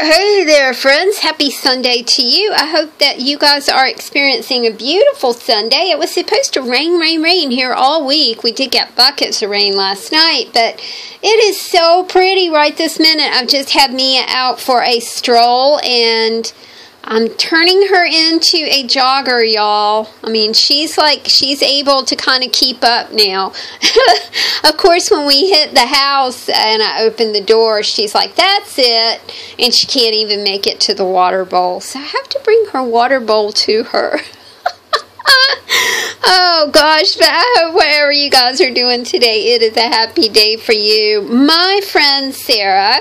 Hey there, friends. Happy Sunday to you. I hope that you guys are experiencing a beautiful Sunday. It was supposed to rain here all week. We did get buckets of rain last night, but it is so pretty right this minute. I've just had Mia out for a stroll, and I'm turning her into a jogger, y'all. I mean, she's able to kind of keep up now. Of course, when we hit the house and I open the door, she's like, that's it. And she can't even make it to the water bowl. So I have to bring her water bowl to her. Oh gosh, but I hope whatever you guys are doing today, it is a happy day for you. My friend Sarah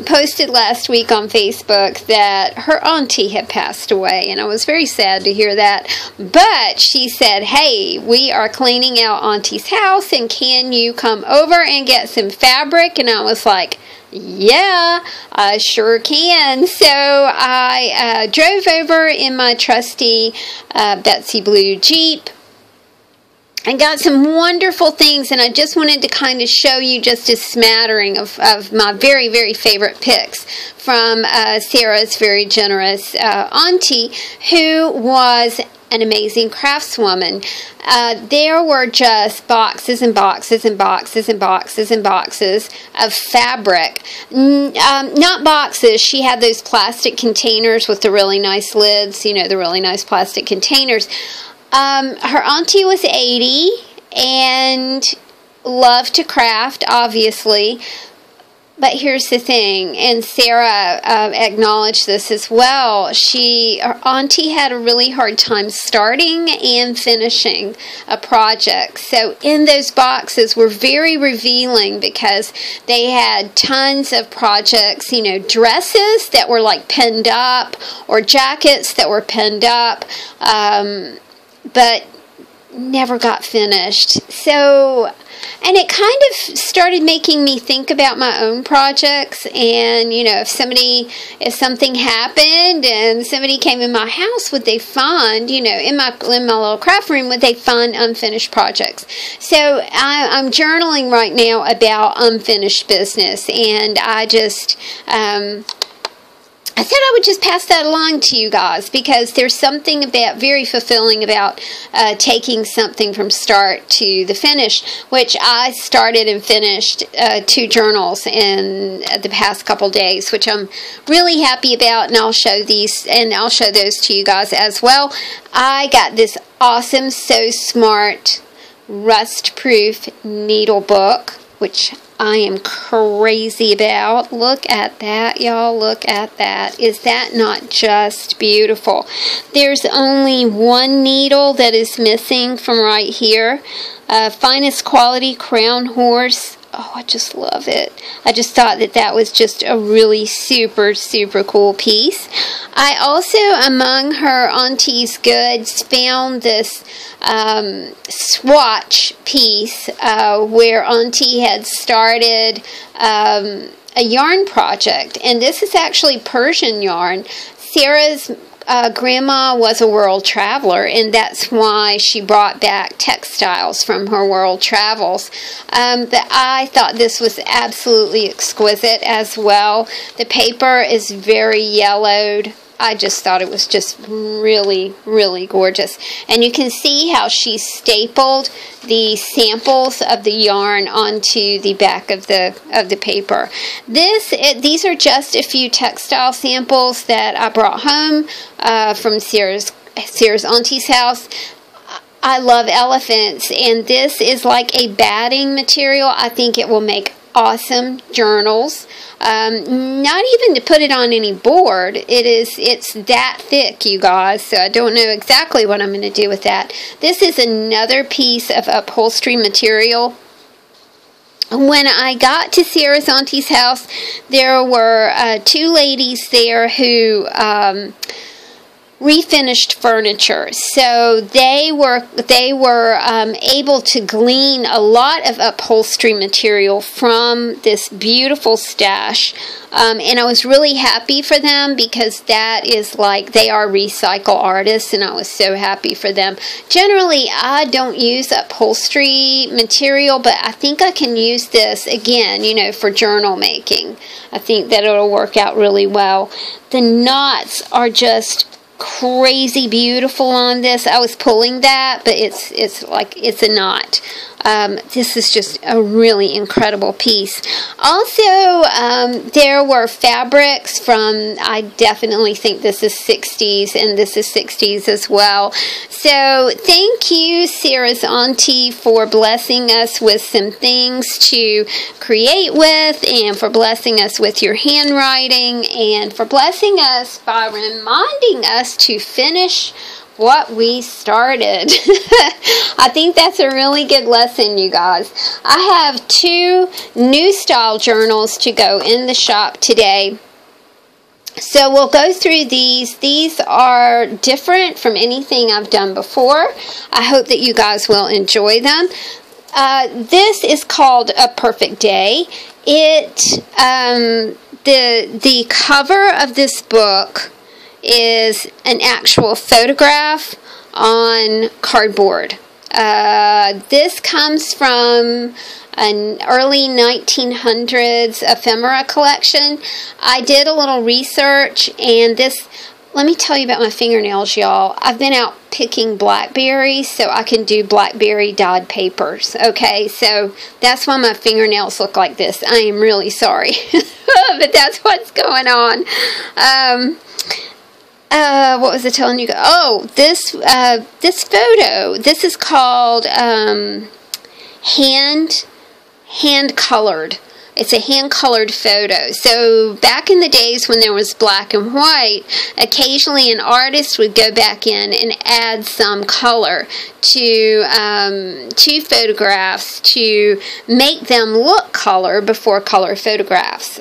posted last week on Facebook that her auntie had passed away, and I was very sad to hear that. But she said, hey, we are cleaning out auntie's house, and can you come over and get some fabric? And I was like, yeah, I sure can. So I drove over in my trusty Betsy Blue Jeep and got some wonderful things, and I just wanted to kind of show you just a smattering of my very, very favorite picks from Sarah's very generous auntie, who was an amazing craftswoman. There were just boxes and boxes and boxes and boxes and boxes of fabric. Not boxes. She had those plastic containers with the really nice lids, you know, the really nice plastic containers. Her auntie was 80 and loved to craft, obviously. But here's the thing, and Sarah acknowledged this as well. Her auntie had a really hard time starting and finishing a project. So in those boxes were very revealing because they had tons of projects, you know, dresses that were like pinned up or jackets that were pinned up, but never got finished. So, and it kind of started making me think about my own projects, and, you know, if something happened and somebody came in my house, would they find, you know, in my little craft room, would they find unfinished projects? So I'm journaling right now about unfinished business, and I just, I said I would just pass that along to you guys because there's something very fulfilling about taking something from start to the finish, which I started and finished 2 journals in the past couple days, which I'm really happy about, and I'll show those to you guys as well. I got this awesome So Smart rust-proof needle book, which I am crazy about. Look at that, y'all. Look at that. Is that not just beautiful? There's only one needle that is missing from right here. Finest quality Crown Horse. Oh, I just love it. I just thought that was just a really super, super cool piece. I also, among her auntie's goods, found this swatch piece where auntie had started a yarn project. And this is actually Persian yarn. Sarah's grandma was a world traveler, and that's why she brought back textiles from her world travels. But I thought this was absolutely exquisite as well. The paper is very yellowed. I just thought it was just really, really gorgeous. And you can see how she stapled the samples of the yarn onto the back of the paper. These are just a few textile samples that I brought home from Sarah's auntie's house. I love elephants, and this is like a batting material. I think it will make awesome journals. Not even to put it on any board. It's that thick, you guys, so I don't know exactly what I'm going to do with that. This is another piece of upholstery material. When I got to Sarah's auntie's house, there were 2 ladies there who refinished furniture. So they were able to glean a lot of upholstery material from this beautiful stash, and I was really happy for them, because that is like, they are recycle artists, and I was so happy for them. Generally, I don't use upholstery material, but I think I can use this again, you know, for journal making. I think that it'll work out really well. The knots are just crazy beautiful on this. I was pulling that, but it's like, it's a knot. This is just a really incredible piece. Also, there were fabrics from, I definitely think this is 60s, and this is 60s as well. So thank you, Sarah's auntie, for blessing us with some things to create with, and for blessing us with your handwriting, and for blessing us by reminding us to finish what we started. I think that's a really good lesson, you guys. I have 2 new style journals to go in the shop today. So we'll go through these. These are different from anything I've done before. I hope that you guys will enjoy them. This is called A Perfect Day. The cover of this book is an actual photograph on cardboard. This comes from an early 1900s ephemera collection. I did a little research, and this, let me tell you about my fingernails, y'all. I've been out picking blackberries so I can do blackberry dyed papers. Okay, so that's why my fingernails look like this. I am really sorry, but that's what's going on. What was I telling you? Oh, this photo. This is called hand colored. It's a hand-colored photo. So back in the days when there was black and white, occasionally an artist would go back in and add some color to photographs to make them look color before color photographs.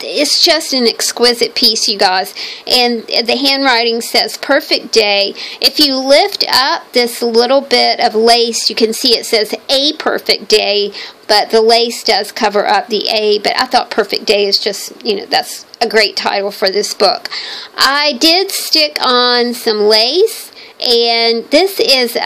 It's just an exquisite piece, you guys. And the handwriting says Perfect Day. If you lift up this little bit of lace, you can see it says A Perfect Day, but the lace does cover up the A. But I thought Perfect Day is just, you know, that's a great title for this book. I did stick on some lace, and this is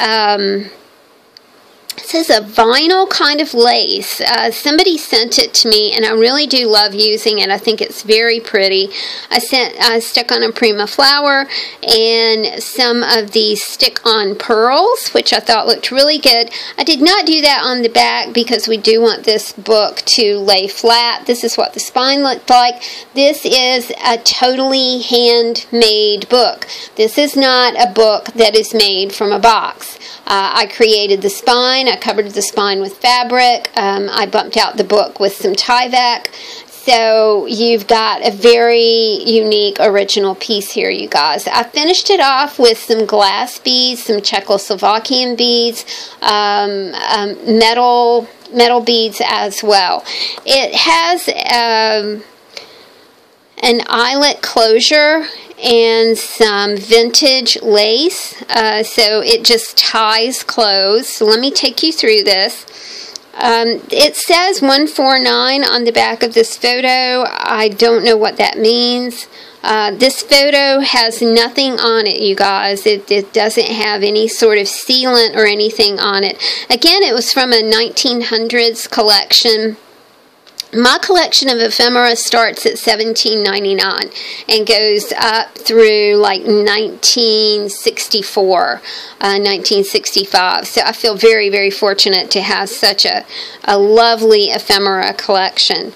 this is a vinyl kind of lace. Somebody sent it to me, and I really do love using it. I think it's very pretty. I stuck on a Prima flower and some of these stick-on pearls, which I thought looked really good. I did not do that on the back because we do want this book to lay flat. This is what the spine looked like. This is a totally handmade book. This is not a book that is made from a box. I created the spine. I covered the spine with fabric. I bumped out the book with some Tyvek. So you've got a very unique original piece here, you guys. I finished it off with some glass beads, some Czechoslovakian beads, metal beads as well. It has an eyelet closure and some vintage lace, so it just ties closed. So let me take you through this. It says 149 on the back of this photo. I don't know what that means. This photo has nothing on it, you guys. It doesn't have any sort of sealant or anything on it. Again, it was from a 1900s collection. My collection of ephemera starts at $17.99 and goes up through like 1964, 1965. So I feel very, very fortunate to have such a lovely ephemera collection.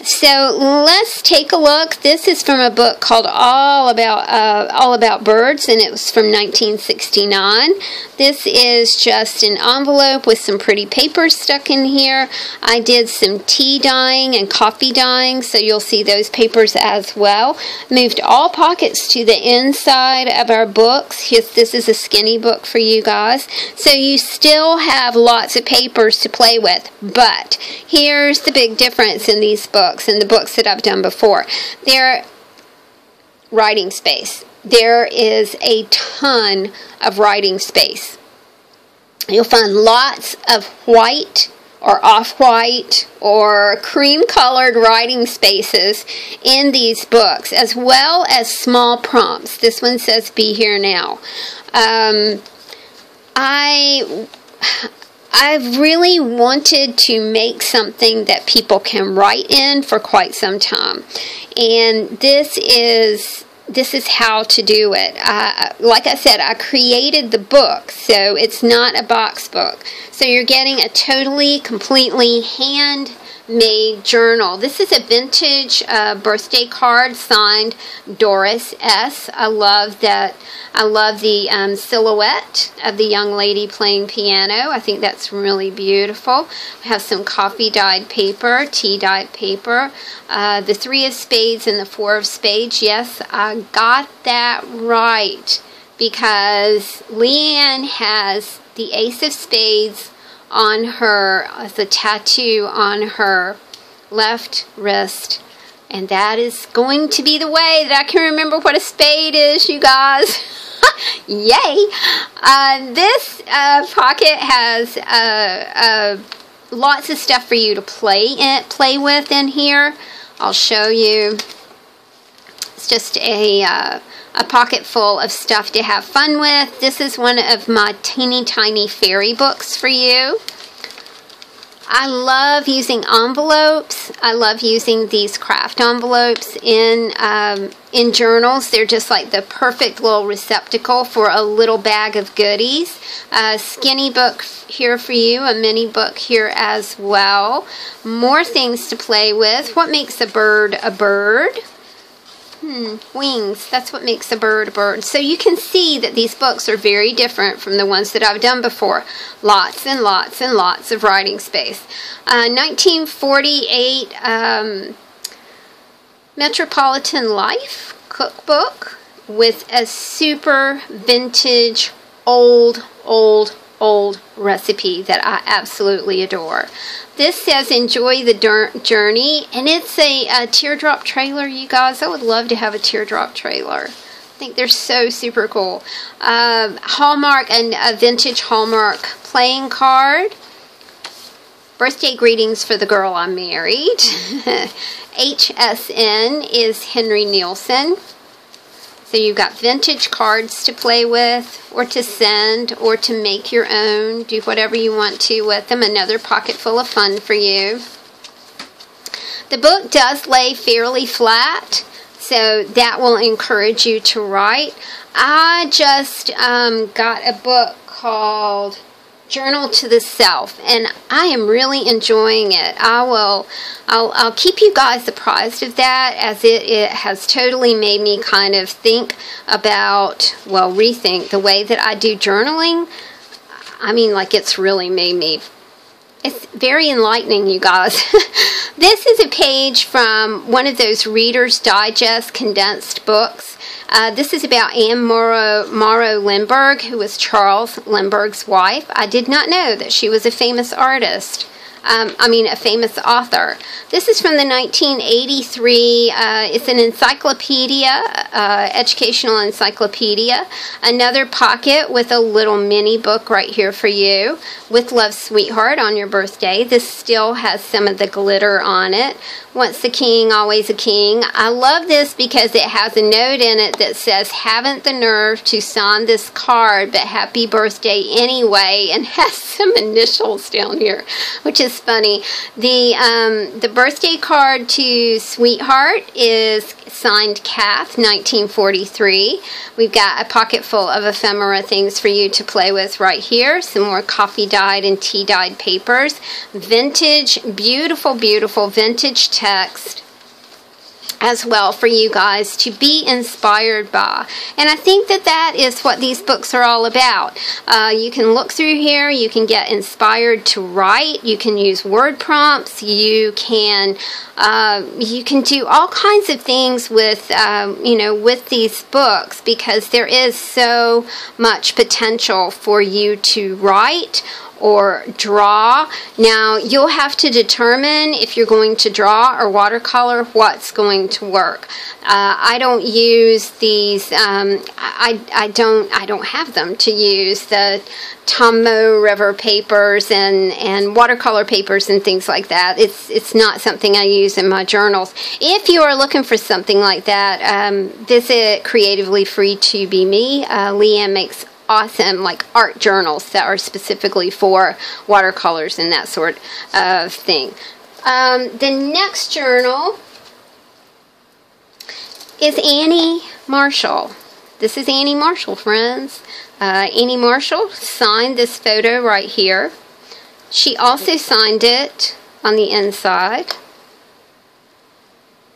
So let's take a look. This is from a book called All About Birds, and it was from 1969. This is just an envelope with some pretty papers stuck in here. I did some tea dyeing and coffee dyeing, so you'll see those papers as well. Moved all pockets to the inside of our books. This is a skinny book for you guys. So you still have lots of papers to play with, but here's the big difference in these books and the books that I've done before. They're writing space. there is a ton of writing space. You'll find lots of white or off-white or cream-colored writing spaces in these books, as well as small prompts. This one says, "Be here now." I've really wanted to make something that people can write in for quite some time, and this is how to do it. Like I said, I created the book, so it's not a box book. So you're getting a totally, completely handmade journal. This is a vintage birthday card signed Doris S. I love that. I love the silhouette of the young lady playing piano. I think that's really beautiful. We have some coffee-dyed paper, tea-dyed paper, the 3 of spades and the 4 of spades. Yes, I got that right, because Leanne has the ace of spades on her, as a tattoo on her left wrist. And that is going to be the way that I can remember what a spade is, you guys. Yay! This pocket has lots of stuff for you to play with in here. I'll show you. It's just a pocket full of stuff to have fun with. This is one of my teeny tiny fairy books for you. I love using envelopes. I love using these craft envelopes in journals. They're just like the perfect little receptacle for a little bag of goodies. A skinny book here for you, a mini book here as well. More things to play with. What makes a bird a bird? Wings. That's what makes a bird a bird. So you can see that these books are very different from the ones that I've done before. Lots and lots and lots of writing space. 1948 Metropolitan Life cookbook with a super vintage old recipe that I absolutely adore. This says, "Enjoy the journey," and it's a teardrop trailer, you guys. I would love to have a teardrop trailer. I think they're so super cool. Hallmark, and a vintage Hallmark playing card. Birthday greetings for the girl I married. HSN is Henry Nielsen. So you've got vintage cards to play with, or to send, or to make your own. Do whatever you want to with them. Another pocket full of fun for you. The book does lay fairly flat, so that will encourage you to write. I just got a book called Journal to the Self, and I am really enjoying it. I'll keep you guys apprised of that, as it has totally made me kind of think about, well, rethink the way that I do journaling. I mean, like, it's really made me, it's very enlightening, you guys. This is a page from one of those Reader's Digest condensed books. This is about Anne Morrow Lindbergh, who was Charles Lindbergh's wife. I did not know that she was a famous artist. A famous author. This is from the 1983, it's an encyclopedia, educational encyclopedia. Another pocket with a little mini book right here for you, With Love, Sweetheart, on your birthday. This still has some of the glitter on it. Once a king, always a king. I love this because it has a note in it that says, "Haven't the nerve to sign this card, but happy birthday anyway," and has some initials down here, which is funny. The birthday card to Sweetheart is signed Kath, 1943. We've got a pocket full of ephemera things for you to play with right here. Some more coffee-dyed and tea-dyed papers. Vintage, beautiful, beautiful vintage text as well for you guys to be inspired by. And I think that that is what these books are all about. You can look through here, you can get inspired to write, you can use word prompts, you can do all kinds of things with with these books, because there is so much potential for you to write or draw. Now, you'll have to determine if you're going to draw or watercolor what's going to work. I don't use these, I don't have them to use, the Tomoe River papers and watercolor papers and things like that. It's not something I use in my journals. If you are looking for something like that, visit Creatively Free to Be Me. Leanne makes awesome like art journals that are specifically for watercolors and that sort of thing. The next journal is Annie Marshall. This is Annie Marshall, friends. Annie Marshall signed this photo right here. She also signed it on the inside,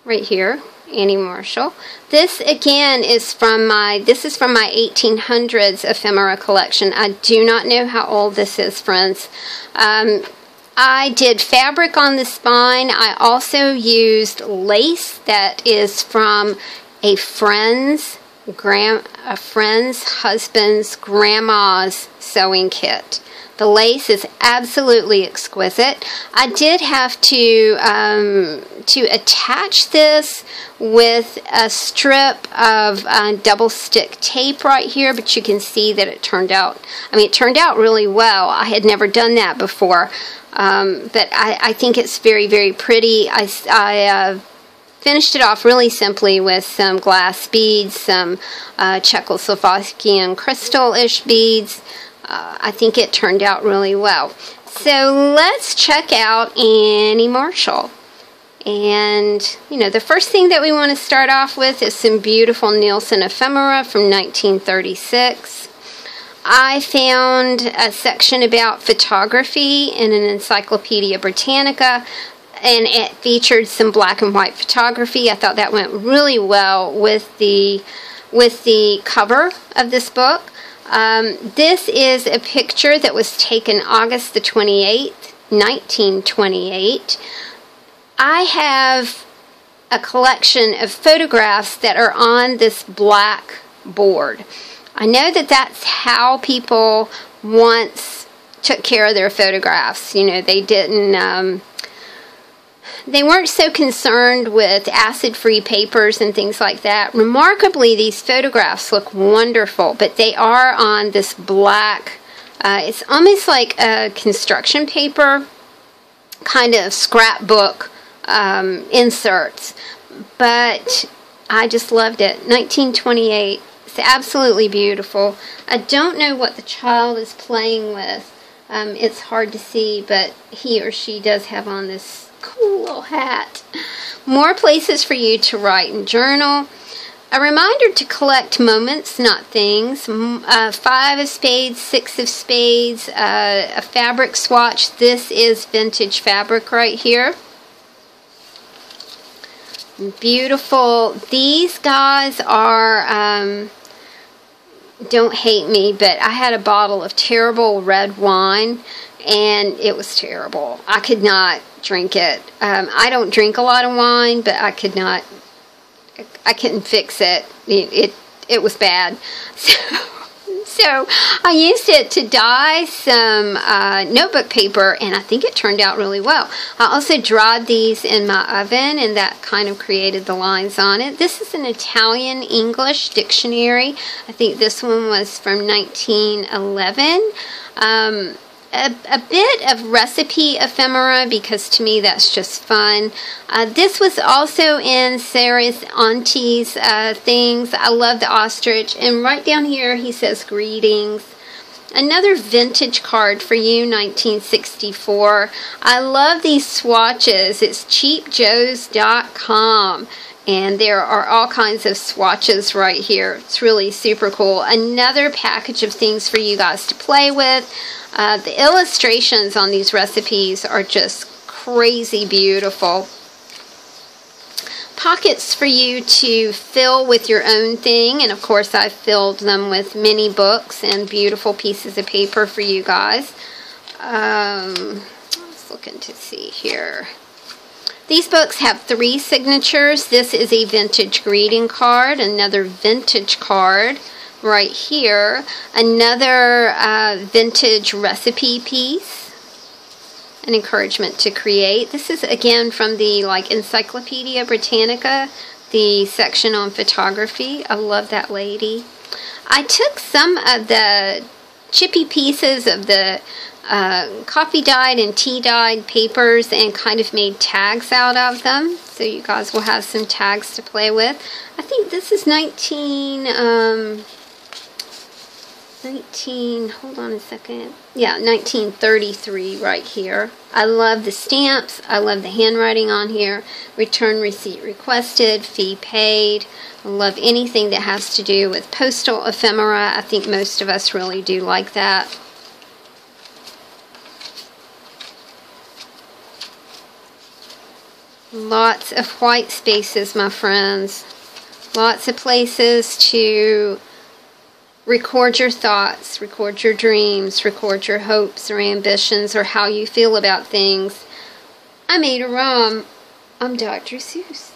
right here. Annie Marshall. This again is from my 1800s ephemera collection. I do not know how old this is, friends. I did fabric on the spine. I also used lace that is from a friend's husband's grandma's sewing kit. The lace is absolutely exquisite. I did have to attach this with a strip of double stick tape right here, but you can see that it turned out really well. I had never done that before, but I think it's very, very pretty. I finished it off really simply with some glass beads, some Czechoslovakian crystal-ish beads. I think it turned out really well. So let's check out Annie Marshall. And, you know, the first thing that we want to start off with is some beautiful Nielsen ephemera from 1936. I found a section about photography in an Encyclopedia Britannica, and it featured some black and white photography. I thought that went really well with the cover of this book. This is a picture that was taken August the 28th, 1928. I have a collection of photographs that are on this black board. I know that that's how people once took care of their photographs. You know, they weren't so concerned with acid-free papers and things like that. Remarkably, these photographs look wonderful, but they are on this black, it's almost like a construction paper, kind of scrapbook inserts. But I just loved it. 1928. It's absolutely beautiful. I don't know what the child is playing with. It's hard to see, but he or she does have on this cool little hat. More places for you to write and journal. A reminder to collect moments, not things. 5 of spades, 6 of spades, a fabric swatch. This is vintage fabric right here. Beautiful. These guys are, don't hate me, but I had a bottle of terrible red wine, and it was terrible. I could not drink it. I don't drink a lot of wine, but I couldn't fix it. It was bad. So I used it to dye some notebook paper, and I think it turned out really well. I also dried these in my oven, and that kind of created the lines on it. This is an Italian-English dictionary. I think this one was from 1911. A bit of recipe ephemera, because to me that's just fun. This was also in Sarah's auntie's things. I love the ostrich. And right down here he says greetings. Another vintage card for you, 1964. I love these swatches. It's cheapjoes.com. And there are all kinds of swatches right here. It's really super cool. Another package of things for you guys to play with. The illustrations on these recipes are just crazy beautiful. Pockets for you to fill with your own thing. And of course I filled them with mini books and beautiful pieces of paper for you guys. I was looking to see here. These books have 3 signatures. This is a vintage greeting card, another vintage card right here. Another vintage recipe piece. An encouragement to create. This is again from the Encyclopedia Britannica, the section on photography. I love that lady. I took some of the chippy pieces of the coffee dyed and tea dyed papers and kind of made tags out of them, so you guys will have some tags to play with. I think this is 1933 right here. I love the stamps. I love the handwriting on here. Return receipt requested, fee paid. I love anything that has to do with postal ephemera. I think most of us really do like that. Lots of white spaces, my friends. Lots of places to record your thoughts, record your dreams, record your hopes or ambitions or how you feel about things. I made a rhyme. I'm Dr. Seuss.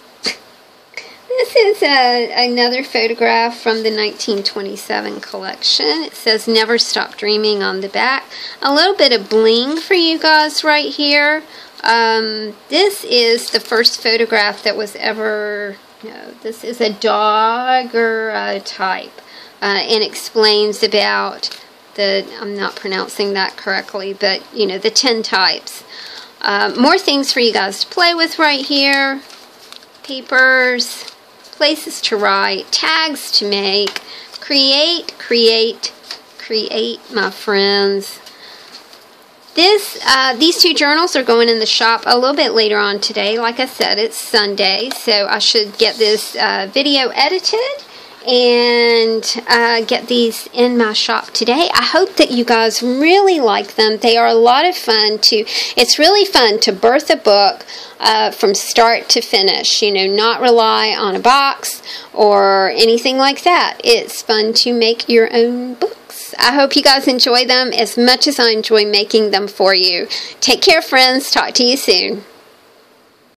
This is another photograph from the 1927 collection. It says "Never Stop Dreaming" on the back. A little bit of bling for you guys right here. This is the first photograph that was ever, this is a dog or a type, and explains about I'm not pronouncing that correctly, but the 10 types. More things for you guys to play with right here. Papers, places to write, tags to make. Create, my friends. These two journals are going in the shop a little bit later on today. Like I said, it's Sunday, so I should get this video edited and get these in my shop today. I hope that you guys really like them. They are a lot of fun it's really fun to birth a book from start to finish, not rely on a box or anything like that. It's fun to make your own books. I hope you guys enjoy them as much as I enjoy making them for you. Take care, friends. Talk to you soon.